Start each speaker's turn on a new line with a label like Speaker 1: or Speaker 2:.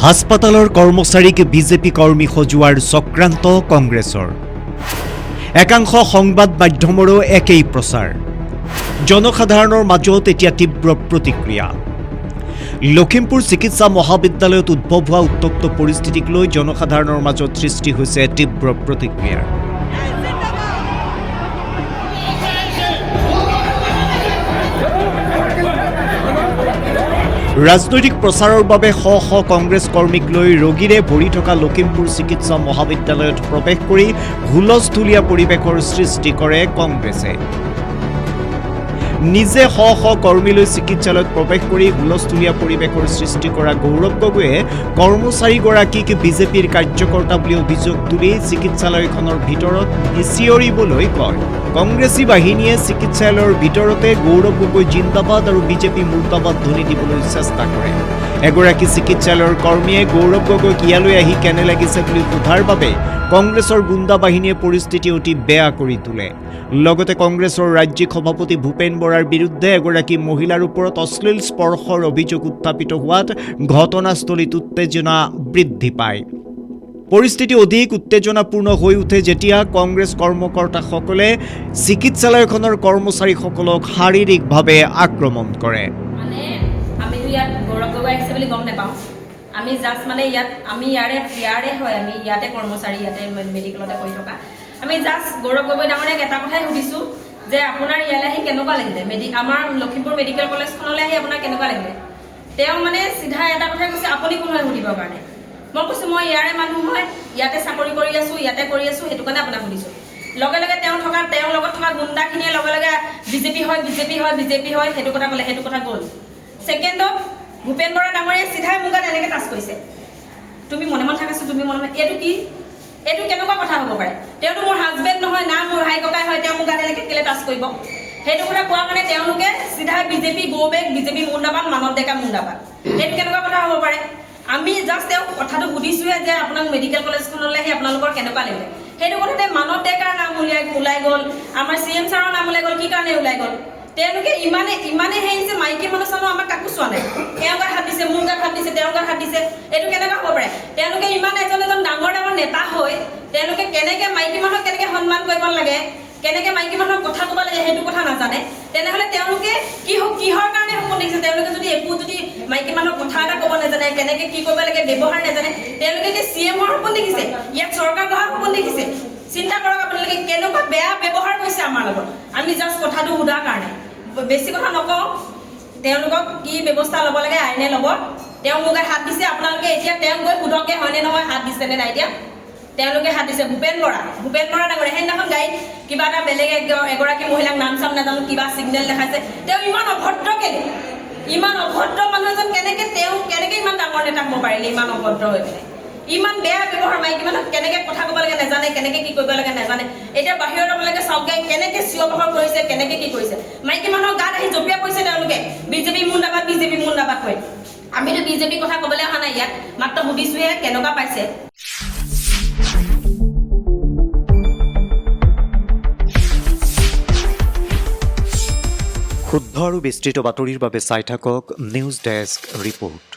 Speaker 1: হাস্পাতালৰ কৰ্মচাৰীক বিজেপি কৰ্মী সজোৱাৰ চক্ৰান্ত কংগ্ৰেছৰ একাংশ সংবাদ মাধ্যমৰো একেই প্ৰচাৰ জনসাধাৰণৰ মাজত এতিয়া তীব্ৰ প্ৰতিক্ৰিয়া লখিমপুৰ চিকিৎসা মহাবিদ্যালয়ত উদ্ভৱ হোৱা উত্তপ্ত পৰিস্থিতিক লৈ জনসাধাৰণৰ মাজত সৃষ্টি হৈছে তীব্ৰ প্ৰতিক্ৰিয়া ৰাজনৈতিক প্ৰচাৰৰ বাবে শ শ কংগ্ৰেছ কৰ্মীক লৈ ৰোগীৰে ভৰি থকা লখিমপুৰ চিকিৎসা মহাবিদ্যালয়ত প্ৰৱেশ কৰি হুলস্থুলীয়া পৰিৱেশৰ সৃষ্টি কৰে কংগ্ৰেছে নিজে শ শ কৰ্মীলৈ চিকিৎসালয়ত প্ৰৱেশ কৰি হুলস্থুলীয়া পৰিৱেশৰ সৃষ্টি কৰা গৌৰৱ গগৈয়ে কৰ্মচাৰীগৰাকীক বিজেপিৰ কাৰ্যকৰ্তা বুলি অভিযোগ তুলি চিকিৎসালয়খনৰ ভিতৰত নিচিঞৰিবলৈ কয় কংগ্ৰেছী বাহিনীয়ে চিকিৎসালয়ৰ ভিতৰতে গৌৰৱ গগৈ জিন্দাবাদ আৰু বিজেপি মুৰ্দাবাদ ধ্বনি দিবলৈ চেষ্টা কৰে এগৰাকী চিকিৎসালয়ৰ কৰ্মীয়ে গৌৰৱ গগৈক ইয়ালৈ আহি কেনে লাগিছে বুলি সোধাৰ বাবে কংগ্ৰেছৰ গুণ্ডা বাহিনীয়ে পৰিস্থিতি অতি বেয়া কৰি তোলে লগতে কংগ্ৰেছৰ ৰাজ্যিক সভাপতি ভূপেন বৰাৰ বিৰুদ্ধে এগৰাকী মহিলাৰ ওপৰত অশ্লীল স্পৰ্শৰ অভিযোগ উত্থাপিত হোৱাত ঘটনাস্থলীত উত্তেজনা বৃদ্ধি পায় পৰিস্থিতি অধিক উত্তেজনাপূৰ্ণ হৈ উঠে যেতিয়া কংগ্ৰেছ কৰ্মকৰ্তাসকলে চিকিৎসালয়খনৰ কৰ্মচাৰীসকলক শাৰীৰিকভাৱে আক্ৰমণ কৰে
Speaker 2: আমি ইয়াত গৌৰৱ গগৈ আহিছে বুলি গম নাপাওঁ আমি জাষ্ট মানে ইয়াত আমি ইয়াৰে হয় আমি ইয়াতে কৰ্মচাৰী ইয়াতে মেডিকেলতে কৰি থকা আমি জাষ্ট গৌৰৱ গগৈ ডাঙৰীয়াক এটা কথাই সুধিছোঁ যে আপোনাৰ ইয়ালৈ আহি কেনেকুৱা লাগিলে আমাৰ লখিমপুৰ মেডিকেল কলেজখনলৈ আহি আপোনাৰ কেনেকুৱা লাগিলে তেওঁ মানে চিধা এটা কথাই কৈছে আপুনি কোন হয় সুধিবৰ কাৰণে মই কৈছোঁ মই ইয়াৰে মানুহ হয় ইয়াতে চাকৰি কৰি আছোঁ ইয়াতে কৰি আছোঁ সেইটো কাৰণে আপোনাক সুধিছোঁ লগে লগে তেওঁৰ লগত থকা গুণ্ডাখিনিয়ে লগে লগে বিজেপি হয় সেইটো কথা ক'লে সেইটো কথা গ'ল ছেকেণ্ডত ভূপেন বৰা ডাঙৰীয়াই চিধাই মোক গাত এনেকৈ টাচ কৰিছে তুমি মনে মনে থাকাছো তুমি মনে মনে এইটো কি এইটো কেনেকুৱা কথা হ'ব পাৰে তেওঁতো মোৰ হাজবেণ্ড নহয় না মোৰ ভাই ককাই হয় তেওঁ মোক গাত এনেকৈ কেলে টাচ কৰিব সেইটো কথা কোৱা কাৰণে তেওঁলোকে চিধাই বিজেপি গৌবেগ বিজেপি মুণ্ডাবাদ মানৱ ডেকা মুণ্ডাবাদ সেইটো কেনেকুৱা কথা হ'ব পাৰে আমি জাষ্ট তেওঁক কথাটো সুধিছোঁহে যে আপোনাক মেডিকেল কলেজখনলৈ আহি আপোনালোকৰ কেনেকুৱা লাগিলে সেইটো কথাতে মানৱ ডেকাৰ নাম ওলাই গ'ল আমাৰ CM ছাৰৰ নাম ওলাই গ'ল কি কাৰণে ওলাই গ'ল তেওঁলোকে ইমানে হেৰিছে মাইকী মানুহ চানো আমাক কাকো চোৱা নাই তেওঁৰ গাত হাত দিছে মোৰ গাত হাত দিছে তেওঁৰ গাত হাত দিছে এইটো কেনেকুৱা হ'ব পাৰে তেওঁলোকে ইমান এজন ডাঙৰ নেতা হৈ তেওঁলোকে কেনেকৈ মাইকী মানুহক কেনেকৈ সন্মান কৰিব লাগে কেনেকৈ মাইকী মানুহক কথা ক'ব লাগে সেইটো কথা নাজানে তেনেহ'লে তেওঁলোকে কিহৰ কাৰণে সপোন দেখিছে তেওঁলোকে যদি একো যদি মাইকী মানুহক কথা এটা ক'ব নাজানে কেনেকৈ কি কৰিব লাগে ব্যৱহাৰ নাজানে তেওঁলোকে এতিয়া CMৰ সপোন দেখিছে ইয়াত চৰকাৰ গঢ়াৰ সপোন দেখিছে চিন্তা কৰক আপোনালোকে কেনেকুৱা বেয়া ব্যৱহাৰ কৰিছে আমাৰ লগত আমি জাষ্ট কথাটো সোধাৰ কাৰণে বেছি কথা নকওঁ তেওঁলোকক কি ব্যৱস্থা ল'ব লাগে আইনে ল'ব তেওঁ মোক হাত দিছে আপোনালোকে এতিয়া তেওঁক গৈ সোধকে হয়নে নহয় হাত দিছেনে নাই এতিয়া তেওঁলোকে হাত দিছে ভূপেন বৰা ডাঙৰীয়া সেইদিনাখন গাড়ীত কিবা এটা বেলেগ এগৰাকী মহিলাক নাম চাম নাজানো কিবা ছিগনেল দেখাইছে তেওঁ ইমান অভদ্ৰ কেলে ইমান অভদ্ৰ মানুহ এজন কেনেকৈ ইমান ডাঙৰ নেতা হ'ব পাৰিলে ইমান অভদ্ৰ হৈ পেলাই ইমান বেয়া ব্যৱহাৰ মাইকী মানুহক কেনেকৈ কথা ক'ব লাগে নাজানে কেনেকৈ কি কৰিব লাগে নাজানে এতিয়া বাহিৰত আপোনালোকে চাওক কেনেকৈ চিঞৰ বাখৰ কৰিছে কেনেকৈ কি কৰিছে মাইকী মানুহৰ গাত আহি জঁপিয়াই পৰিছে তেওঁলোকে বিজেপি মুণ্ডাবাদ কৈ আমিতো বিজেপি কথা ক'বলৈ অহা নাই ইয়াত মাত্ৰ সুধিছোঁহে কেনেকুৱা পাইছে
Speaker 1: শুদ্ধ আৰু বিস্তৃত বাতৰিৰ বাবে চাই থাকক নিউজ ডেস্ক ৰিপৰ্ট